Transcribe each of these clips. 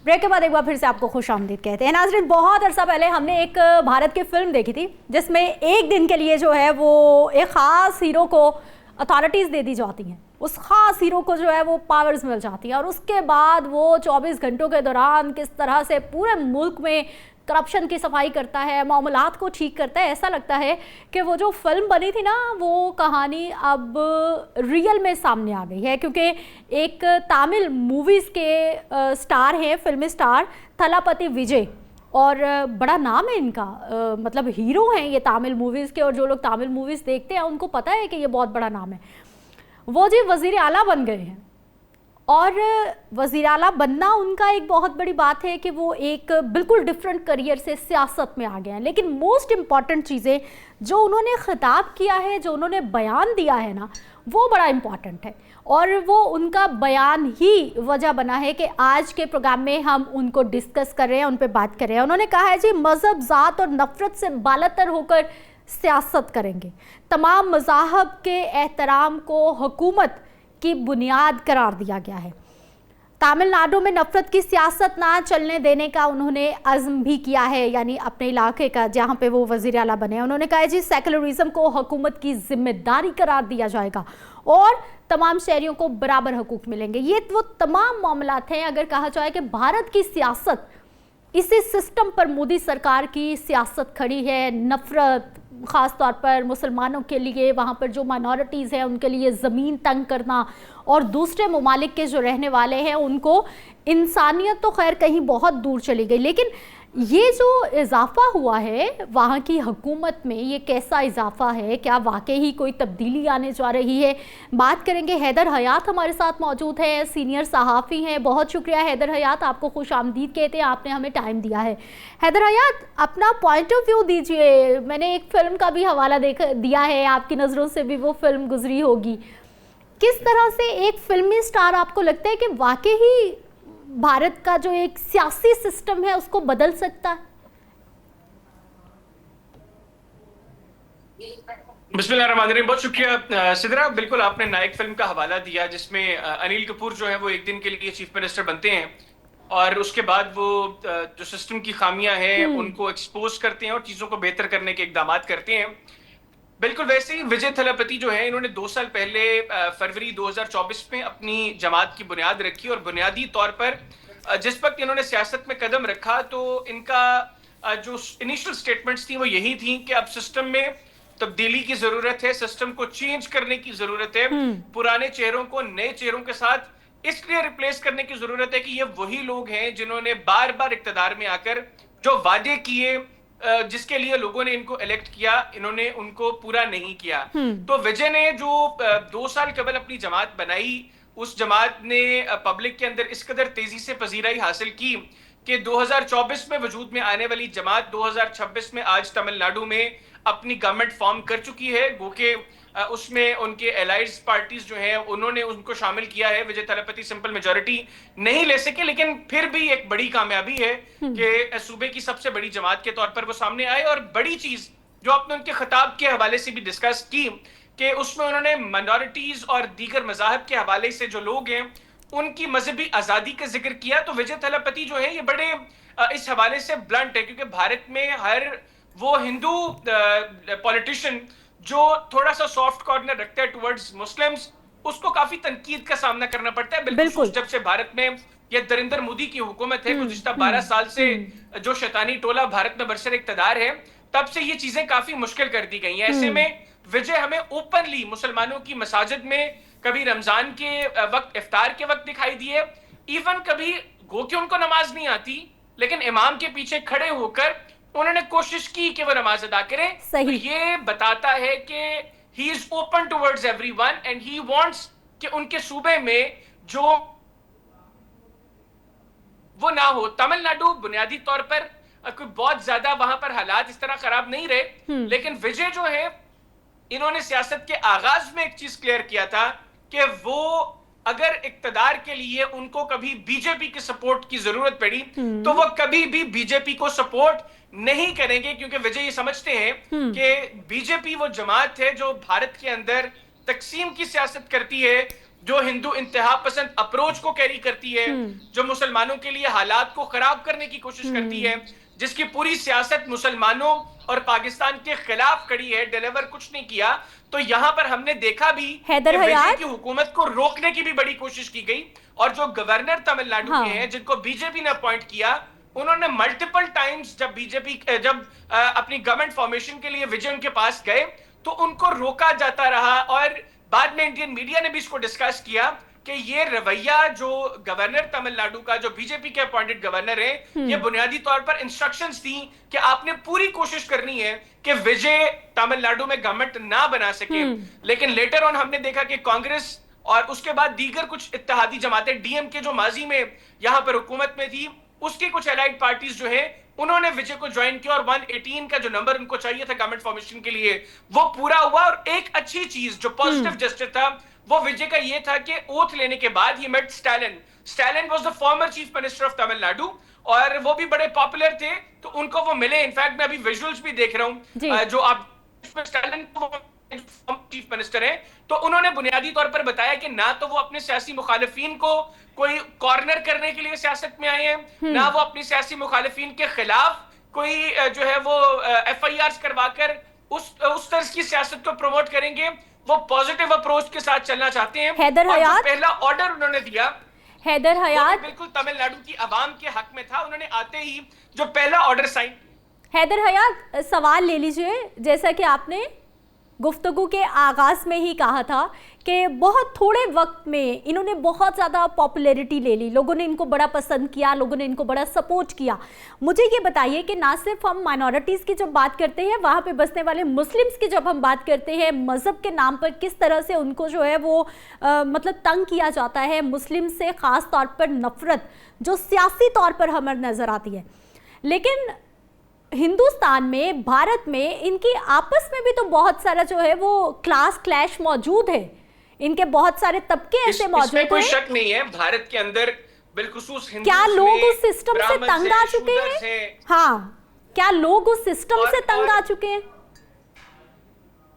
Break के बाद एक बार फिर से आपको खुशामदीद कहते हैं। नाज़रीन, बहुत अरसा पहले हमने एक भारत की फिल्म देखी थी जिसमें एक दिन के लिए जो है वो एक ख़ास हीरो को अथॉरिटीज़ दे दी जाती हैं, उस ख़ास हीरो को जो है वो पावर्स मिल जाती हैं और उसके बाद वो 24 घंटों के दौरान किस तरह से पूरे मुल्क में करप्शन की सफाई करता है, मामलात को ठीक करता है। ऐसा लगता है कि वो जो फिल्म बनी थी ना, वो कहानी अब रियल में सामने आ गई है, क्योंकि एक तमिल मूवीज़ के स्टार हैं, फिल्मी स्टार थलापति विजय, और बड़ा नाम है इनका, मतलब हीरो हैं ये तमिल मूवीज़ के, और जो लोग तमिल मूवीज़ देखते हैं उनको पता है कि ये बहुत बड़ा नाम है। वो जी वज़ीर आला बन गए हैं, और वज़ीर आला बनना उनका एक बहुत बड़ी बात है कि वो एक बिल्कुल डिफरेंट करियर से सियासत में आ गए हैं। लेकिन मोस्ट इम्पॉर्टेंट चीज़ें जो उन्होंने खिताब किया है, जो उन्होंने बयान दिया है ना, वो बड़ा इम्पॉर्टेंट है, और वो उनका बयान ही वजह बना है कि आज के प्रोग्राम में हम उनको डिस्कस कर रहे हैं, उन पर बात कर रहे हैं। उन्होंने कहा है जी, मज़हब, ज़ात और नफ़रत से बालातर होकर सियासत करेंगे, तमाम मज़ाहब के एहतराम को हुकूमत की बुनियाद करार दिया गया है। तमिलनाडु में नफरत की सियासत ना चलने देने का उन्होंने अज़्म भी किया है, यानी अपने इलाके का जहां पे वो वज़ीर आला बने। उन्होंने कहा है जी, सेकुलरिज्म को हुकूमत की जिम्मेदारी करार दिया जाएगा और तमाम शहरियों को बराबर हकूक मिलेंगे। ये वो तमाम मामलात हैं। अगर कहा जाए कि भारत की सियासत, इसी सिस्टम पर मोदी सरकार की सियासत खड़ी है। नफरत, ख़ास तौर पर मुसलमानों के लिए, वहाँ पर जो माइनॉरिटीज़ हैं उनके लिए ज़मीन तंग करना, और दूसरे ममालिक के जो रहने वाले हैं उनको, इंसानियत तो खैर कहीं बहुत दूर चली गई। लेकिन ये जो इजाफ़ा हुआ है वहाँ की हुकूमत में, ये कैसा इजाफ़ा है, क्या वाकई ही कोई तब्दीली आने जा रही है? बात करेंगे। हैदर हयात हमारे साथ मौजूद है, सीनियर सहाफ़ी हैं। बहुत शुक्रिया हैदर हयात, आपको खुशामदीद कहते हैं, आपने हमें टाइम दिया है। हैदर हयात, अपना पॉइंट ऑफ व्यू दीजिए। मैंने एक फ़िल्म का भी हवाला दिया है, आपकी नज़रों से भी वो फ़िल्म गुजरी होगी। किस तरह से एक फिल्मी स्टार, आपको लगता है कि वाकई ही भारत का जो एक सियासी सिस्टम है उसको बदल सकता है? बिस्मिल्लाहिर्रहमानिर्रहीम। बहुत शुक्रिया सिदरा। बिल्कुल, आपने नायक फिल्म का हवाला दिया जिसमें अनिल कपूर जो है वो एक दिन के लिए चीफ मिनिस्टर बनते हैं और उसके बाद वो जो सिस्टम की खामियां हैं उनको एक्सपोज करते हैं और चीजों को बेहतर करने के इकदाम करते हैं। बिल्कुल वैसे ही विजय थलापति जो है, इन्होंने 2 साल पहले फरवरी 2024 में अपनी जमात की बुनियाद रखी और बुनियादी तौर पर जिस वक्त इन्होंने सियासत में कदम रखा तो इनका जो इनिशियल स्टेटमेंट्स थी वो यही थी कि अब सिस्टम में तब्दीली की जरूरत है, सिस्टम को चेंज करने की जरूरत है, पुराने चेहरों को नए चेहरों के साथ इसलिए रिप्लेस करने की जरूरत है कि ये वही लोग हैं जिन्होंने बार बार इक्तदार में आकर जो वादे किए, जिसके लिए लोगों ने इनको इलेक्ट किया, इन्होंने उनको पूरा नहीं किया। तो विजय ने जो 2 साल कबल अपनी जमात बनाई, उस जमात ने पब्लिक के अंदर इस कदर तेजी से पजीराई हासिल की कि 2024 में वजूद में आने वाली जमात 2026 में आज तमिलनाडु में अपनी गवर्नमेंट फॉर्म कर चुकी है। गो के उसमें उनके एलाइज पार्टीज जो हैं उन्होंने उनको शामिल किया है। विजय थलापति सिंपल मेजॉरिटी नहीं ले सके, लेकिन फिर भी एक बड़ी कामयाबी है कि सूबे की सबसे बड़ी जमात के तौर पर वो सामने आए। और बड़ी चीज जो आपने उनके खिताब के हवाले से भी डिस्कस की कि उसमें उन्होंने माइनॉरिटीज और दीगर मज़ाहब के हवाले से जो लोग हैं उनकी मजहबी आजादी का जिक्र किया। तो विजय थलापति जो है ये बड़े इस हवाले से ब्लंट है, क्योंकि भारत में हर वो हिंदू पॉलिटिशियन जो थोड़ा सा सॉफ्ट कॉर्नर रखता है टुवर्ड्स मुस्लिम्स, उसको काफी तनकीद का सामना करना पड़ता है। बिल्कुल जब से भारत में ये नरेंद्र मोदी की हुकूमत है, गुज़िश्ता 12 साल से जो शैतानी टोला भारत में बरसर इक़्तिदार है, तब से ये चीजें काफी मुश्किल कर दी गई हैं। ऐसे में विजय हमें ओपनली मुसलमानों की मसाजिद में कभी रमजान के वक्त, इफ्तार के वक्त दिखाई दिए, इवन कभी गो कि उनको नमाज नहीं आती लेकिन इमाम के पीछे खड़े होकर उन्होंने कोशिश की कि वो नमाज अदा करें। तो ये बताता है कि he is open towards everyone and he wants कि उनके सूबे में जो वो ना हो। तमिलनाडु बुनियादी तौर पर कोई बहुत ज्यादा वहां पर हालात इस तरह खराब नहीं रहे, लेकिन विजय जो है इन्होंने सियासत के आगाज में एक चीज क्लियर किया था कि वो अगर इक्तदार के लिए उनको कभी बीजेपी की सपोर्ट की जरूरत पड़ी तो वो कभी भी बीजेपी को सपोर्ट नहीं करेंगे, क्योंकि विजय ये समझते हैं कि बीजेपी वो जमात है जो भारत के अंदर तकसीम की सियासत करती है, जो हिंदू इंतहा पसंद अप्रोच को कैरी करती है, जो मुसलमानों के लिए हालात को खराब करने की कोशिश करती है, जिसकी पूरी सियासत मुसलमानों और पाकिस्तान के खिलाफ खड़ी है, डिलीवर कुछ नहीं किया। तो यहां पर हमने देखा भी कि विजय की हुकूमत को रोकने की भी बड़ी कोशिश की गई, और जो गवर्नर तमिलनाडु के हैं जिनको बीजेपी ने अपॉइंट किया, उन्होंने मल्टीपल टाइम्स जब जब अपनी गवर्नमेंट फॉर्मेशन के लिए विजय उनके पास गए तो उनको रोका जाता रहा। और बाद में इंडियन मीडिया ने भी इसको डिस्कस किया कि ये रवैया जो गवर्नर तमिलनाडु का, जो बीजेपी के अपॉइंटेड गवर्नर है, ये बुनियादी तौर पर इंस्ट्रक्शंस थी कि आपने पूरी कोशिश करनी है कि विजय तमिलनाडु में गवर्नमेंट ना बना सके। लेकिन लेटर ऑन हमने देखा कि कांग्रेस और उसके बाद दीगर कुछ इत्तेहादी जमातें, डीएमके जो माजी में यहां पर हुकूमत में थी, उसकी कुछ एलाइड पार्टीज जो है उन्होंने विजय को ज्वाइन किया, और 118 का जो नंबर उनको चाहिए था गवर्नमेंट फॉर्मेशन के लिए वो पूरा हुआ। और एक अच्छी चीज जो पॉजिटिव जेस्चर था वो विजय का ये था कि ओथ लेने के बाद ही met Stalin. Stalin was the former chief minister of Tamil Nadu, और वो भी बड़े पॉपुलर थे, तो उनको वो मिले। इनफैक्ट मैं अभी विजुअल्स भी देख रहा हूं, जो आप स्टालिन चीफ मिनिस्टर है, तो उन्होंने बुनियादी तौर पर बताया कि ना तो वो अपने सियासी मुखालिफिन को कोई कॉर्नर करने के लिए सियासत में आए हैं, ना वो अपनी सियासी मुखालिफिन के खिलाफ कोई जो है वो FIRs करवाकर उस तरह की सियासत को प्रमोट करेंगे। वो पॉजिटिव अप्रोच के साथ चलना चाहते हैं। हैदर हयात, पहला ऑर्डर उन्होंने दिया, हैदर हयात बिल्कुल तमिलनाडु की आवाम के हक में था। उन्होंने आते ही जो पहला ऑर्डर साइन। हैदर हयात, सवाल ले लीजिए। जैसा कि आपने गुफ्तगू के आगाज में ही कहा था कि बहुत थोड़े वक्त में इन्होंने बहुत ज़्यादा पॉपुलैरिटी ले ली, लोगों ने इनको बड़ा पसंद किया, लोगों ने इनको बड़ा सपोर्ट किया। मुझे ये बताइए कि ना सिर्फ हम माइनॉरिटीज़ की जब बात करते हैं, वहाँ पे बसने वाले मुस्लिम्स की जब हम बात करते हैं, मज़हब के नाम पर किस तरह से उनको जो है वो मतलब तंग किया जाता है, मुस्लिम से ख़ास तौर पर नफरत जो सियासी तौर पर हमें नज़र आती है। लेकिन हिंदुस्तान में, भारत में इनकी आपस में भी तो बहुत सारा जो है वो क्लास क्लैश मौजूद है, इनके बहुत सारे तबके ऐसे मौजूद हैं। कोई शक नहीं है, भारत के अंदर बिलखुसूस क्या लोग उस सिस्टम से तंग आ चुके हैं? हाँ, क्या लोग उस सिस्टम से तंग आ चुके हैं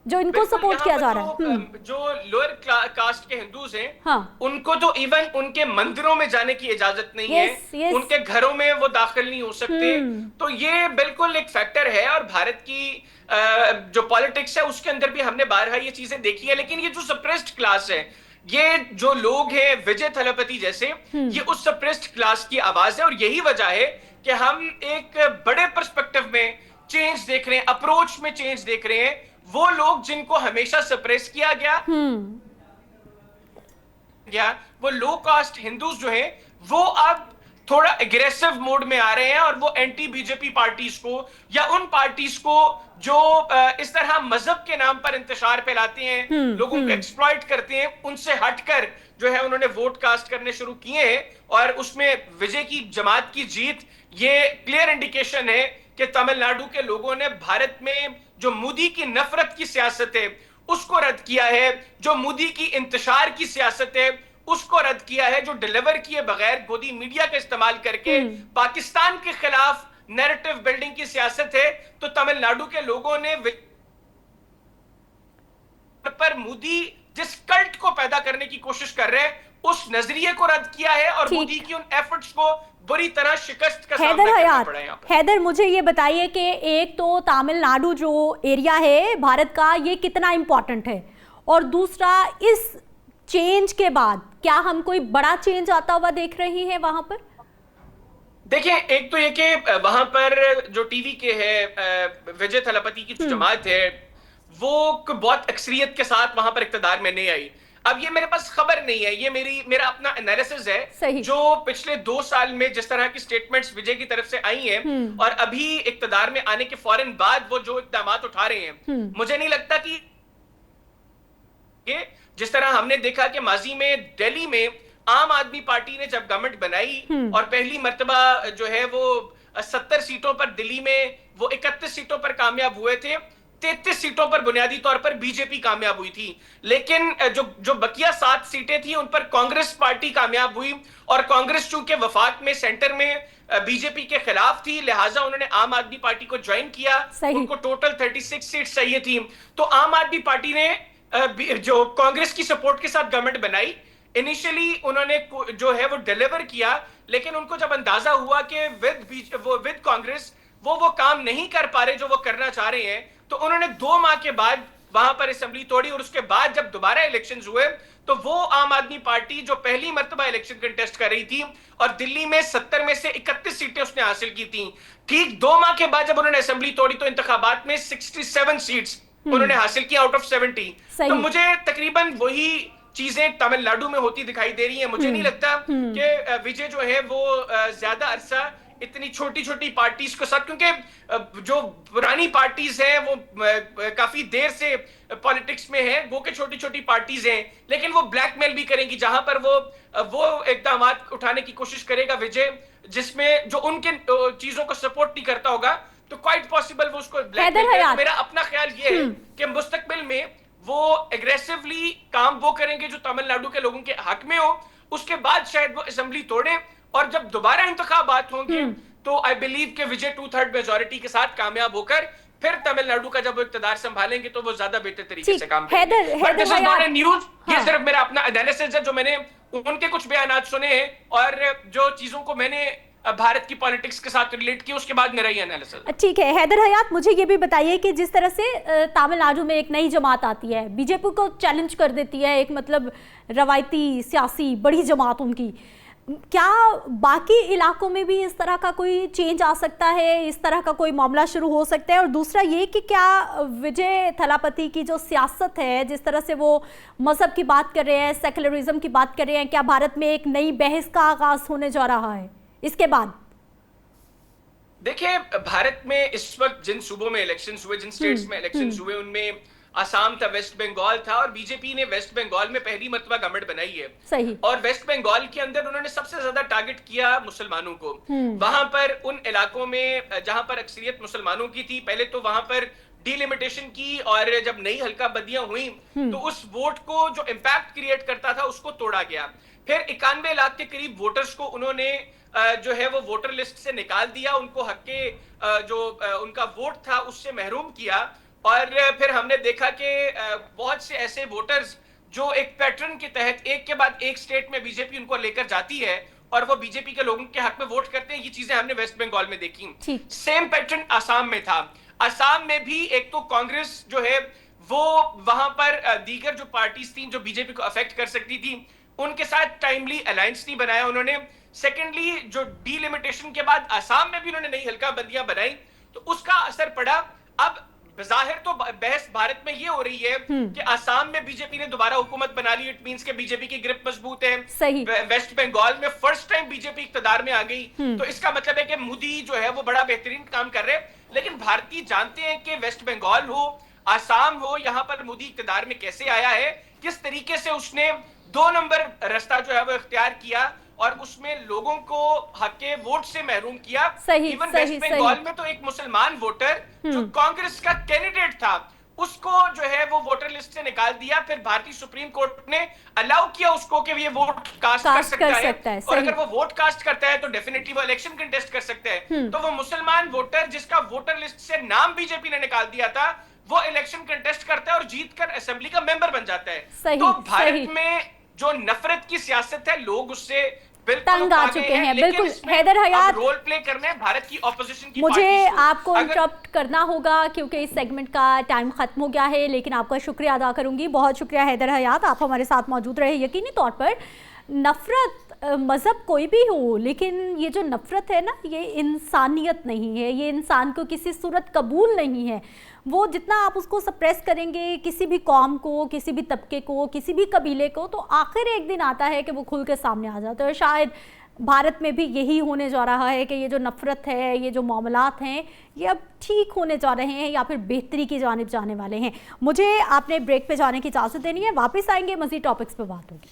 जो इनको सपोर्ट किया जा रहा है? जो लोअर कास्ट के हिंदूज हैं, हाँ, उनको तो इवन उनके मंदिरों में जाने की इजाजत नहीं है, उनके घरों में वो दाखिल नहीं हो सकते। तो ये बिल्कुल एक फैक्टर है, और भारत की जो पॉलिटिक्स है उसके अंदर भी हमने बारहा ये चीजें देखी है। लेकिन ये जो सप्रेस्ड क्लास है, ये जो लोग हैं विजय थलपति जैसे, ये उस सप्रेस्ड क्लास की आवाज है। और यही वजह है कि हम एक बड़े पर्सपेक्टिव में चेंज देख रहे हैं, अप्रोच में चेंज देख रहे हैं। वो लोग जिनको हमेशा सप्रेस किया गया, वो लो कास्ट हिंदूज जो हैं, वो अब थोड़ा एग्रेसिव मोड में आ रहे हैं, और वो एंटी बीजेपी पार्टीज को या उन पार्टीज को जो इस तरह मजहब के नाम पर इंतशार फैलाते हैं, लोगों को एक्सप्लॉइट करते हैं, उनसे हटकर जो है उन्होंने वोट कास्ट करने शुरू किए हैं। और उसमें विजय की जमात की जीत ये क्लियर इंडिकेशन है कि तमिलनाडु के लोगों ने भारत में जो मोदी की नफरत की सियासत है उसको रद्द किया है, जो मोदी की इंतशार की सियासत है उसको रद्द किया है, जो डिलीवर किए बगैर गोदी मीडिया का इस्तेमाल करके पाकिस्तान के खिलाफ नैरेटिव बिल्डिंग की सियासत है। तो तमिलनाडु के लोगों ने पर मोदी जिस कल्ट को पैदा करने की कोशिश कर रहे हैं उस नजरिए को रद्द किया है, और मोदी की उन एफर्ट्स को बुरी तरह शिकस्त का सामना करना पड़ा है। हैदर, मुझे ये बताइए कि एक तो तमिलनाडु जो एरिया है भारत का, ये कितना इंपॉर्टेंट है, और दूसरा इस चेंज के बाद क्या हम कोई बड़ा चेंज आता हुआ देख रहे हैं वहां पर? देखिए, एक तो ये कि वहां पर जो टीवी के है विजय थलपति की जो जमात है वो बहुत अक्सरियत के साथ वहां पर इक्तदार में नहीं आई। अब ये मेरे पास खबर नहीं है, ये मेरा अपना एनालिसिस है जो पिछले 2 साल में जिस तरह की स्टेटमेंट्स विजय की तरफ से आई हैं और अभी इक्तदार में आने के फौरन बाद वो जो इक़दाम उठा रहे हैं, मुझे नहीं लगता कि जिस तरह हमने देखा कि माजी में दिल्ली में आम आदमी पार्टी ने जब गवर्नमेंट बनाई और पहली मर्तबा जो है वो 70 सीटों पर दिल्ली में वो 31 सीटों पर कामयाब हुए थे, 33 सीटों पर बुनियादी तौर पर बीजेपी कामयाब हुई थी। लेकिन जो बकिया 7 सीटें थी उन पर कांग्रेस पार्टी कामयाब हुई, और कांग्रेस चूंकि वफाक में सेंटर में बीजेपी के खिलाफ थी, लिहाजा उन्होंने आम आदमी पार्टी को ज्वाइन किया। उनको टोटल 36 सीट चाहिए थी। तो आम आदमी पार्टी ने जो कांग्रेस की सपोर्ट के साथ गवर्नमेंट बनाई, इनिशियली उन्होंने जो है वो डिलीवर किया, लेकिन उनको जब अंदाजा हुआ कि विद कांग्रेस वो काम नहीं कर पा रहे जो वो करना चाह रहे हैं, तो उन्होंने 2 माह के बाद वहां पर असेंबली तोड़ी। और उसके बाद जब दोबारा इलेक्शंस हुए तो वो आम आदमी पार्टी जो पहली मर्तबा इलेक्शन कंटेस्ट कर रही थी और दिल्ली में 70 में से 31 सीटें उसने हासिल की थी, ठीक 2 माह के बाद जब उन्होंने असेंबली तोड़ी तो इंतखाबात में 67 सीट्स उन्होंने हासिल किया आउट ऑफ 70। तो मुझे तकरीबन वही चीजें तमिलनाडु में होती दिखाई दे रही है। मुझे नहीं लगता कि विजय जो है वो ज्यादा अरसा इतनी छोटी छोटी पार्टीज के साथ, क्योंकि जो पुरानी पार्टीज हैं वो काफी देर से पॉलिटिक्स में है, वो के छोटी छोटी पार्टीज हैं, लेकिन वो ब्लैकमेल भी करेंगी। जहां पर वो इकदाम उठाने की कोशिश करेगा विजय, जिसमें जो उनके चीजों को सपोर्ट नहीं करता होगा, तो क्वाइट पॉसिबल वो उसको ब्लैकमेल करेगा। मेरा अपना ख्याल ये है कि मुस्तकबिल में वो एग्रेसिवली काम वो करेंगे जो तमिलनाडु के लोगों के हक में हो, उसके बाद शायद वो असेंबली तोड़े और जब दोबारा इंतखाबात होंगे तो आई बिलीव कि विजय 2/3 मेजॉरिटी के साथ कामयाब होकर फिर तमिलनाडु का जब वो इक़्तिदार संभालेंगे तो वो ज्यादा बेहतर तरीके से काम करेंगे। But this is not a news, ये सिर्फ मेरा अपना एनालिसिस है जो मैंने उनके कुछ बयानात सुने हैं और जो चीजों को मैंने भारत की पॉलिटिक्स के साथ रिलेट किया, उसके बाद मेरा ये एनालिसिस। ठीक है हैदर हयात, मुझे ये भी बताइए कि जिस तरह से तमिलनाडु में एक नई जमात आती है, बीजेपी को चैलेंज कर देती है, एक मतलब रवायती सियासी बड़ी जमात उनकी, क्या बाकी इलाकों में भी इस तरह का कोई चेंज आ सकता है, इस तरह का कोई मामला शुरू हो सकता है? और दूसरा ये कि क्या विजय थलापति की जो सियासत है, जिस तरह से वो मजहब की बात कर रहे हैं, सेकुलरिज्म की बात कर रहे हैं, क्या भारत में एक नई बहस का आगाज होने जा रहा है इसके बाद? देखिए, भारत में इस वक्त जिन सूबों में इलेक्शंस हुए, जिन स्टेट्स में इलेक्शंस हुए, उनमें असम था, वेस्ट बंगाल था, और बीजेपी ने वेस्ट बंगाल में पहली मर्तबा गवर्नमेंट बनाई है। सही। और वेस्ट बंगाल के अंदर उन्होंने सबसे ज्यादा टारगेट किया मुसलमानों को। वहां पर उन इलाकों में जहां पर अक्सरियत मुसलमानों की थी, पहले तो वहां पर डिलिमिटेशन की, और जब नई हल्का बंदियां हुई तो उस वोट को जो इम्पैक्ट क्रिएट करता था उसको तोड़ा गया। फिर 91 लाख के करीब वोटर्स को उन्होंने जो है वो वोटर लिस्ट से निकाल दिया, उनको हक के जो उनका वोट था उससे महरूम किया। और फिर हमने देखा कि बहुत से ऐसे वोटर्स जो एक पैटर्न के तहत एक के बाद एक स्टेट में बीजेपी उनको लेकर जाती है और वो बीजेपी के लोगों के हक में वोट करते हैं, ये चीजें हमने वेस्ट बंगाल में देखी। सेम पैटर्न असम में था। असम में भी एक तो कांग्रेस जो है वो वहां पर दीगर जो पार्टीज थी जो बीजेपी को अफेक्ट कर सकती थी, उनके साथ टाइमली अलायंस नहीं बनाया उन्होंने। सेकेंडली, जो डिलिमिटेशन के बाद असम में भी उन्होंने नई हल्का बंदियां बनाई तो उसका असर पड़ा। अब जाहिर तो बहस भारत में ये हो रही है कि असम में बीजेपी ने दोबारा हुकूमत बना ली, इट मींस के बीजेपी की ग्रिप मजबूत है। सही। वेस्ट बंगाल में फर्स्ट टाइम बीजेपी इक़्तिदार में आ गई, तो इसका मतलब है कि मोदी जो है वो बड़ा बेहतरीन काम कर रहे हैं। लेकिन भारतीय जानते हैं कि वेस्ट बंगाल हो, असम हो, यहाँ पर मोदी इक़्तिदार में कैसे आया है, किस तरीके से उसने 2 नंबर रास्ता जो है वो इख्तियार किया और उसमें लोगों को हक के वोट से महरूम किया। इवन वेस्ट बंगाल में तो एक मुसलमान वोटर जो कांग्रेस का कैंडिडेट था उसको जो है वो वोटर लिस्ट से निकाल दिया। फिर भारतीय सुप्रीम कोर्ट ने अलाउ किया उसको कि ये वोट कास्ट कर सकता है। और अगर वो वोट कास्ट करता है तो डेफिनेटली वो इलेक्शन कंटेस्ट कर सकता है। तो वो मुसलमान वोटर जिसका वोटर लिस्ट से नाम बीजेपी ने निकाल दिया था, वो इलेक्शन कंटेस्ट करता है और जीतकर असेंबली का मेंबर बन जाता है। तो भारत में जो नफरत की सियासत है, लोग उससे तंग आ चुके हैं। बिल्कुल हैदर हयात, रोल प्ले करने भारत की ऑपोजिशन की मुझे आपको इंटरप्ट करना होगा क्योंकि इस सेगमेंट का टाइम खत्म हो गया है, लेकिन आपका शुक्रिया अदा करूंगी। बहुत शुक्रिया हैदर हयात, आप हमारे साथ मौजूद रहे। यकीनी तौर पर नफरत, मज़हब कोई भी हो, लेकिन ये जो नफरत है ना, ये इंसानियत नहीं है, ये इंसान को किसी सूरत कबूल नहीं है। वो जितना आप उसको सप्रेस करेंगे, किसी भी कौम को, किसी भी तबके को, किसी भी कबीले को, तो आखिर एक दिन आता है कि वो खुल के सामने आ जाता है। शायद भारत में भी यही होने जा रहा है कि ये जो नफरत है, ये जो मामलात हैं, ये अब ठीक होने जा रहे हैं या फिर बेहतरी की जानिब जाने वाले हैं। मुझे आपने ब्रेक पे जाने की इजाज़त देनी है, वापस आएंगे, मज़ीद टॉपिक्स पे बात होगी।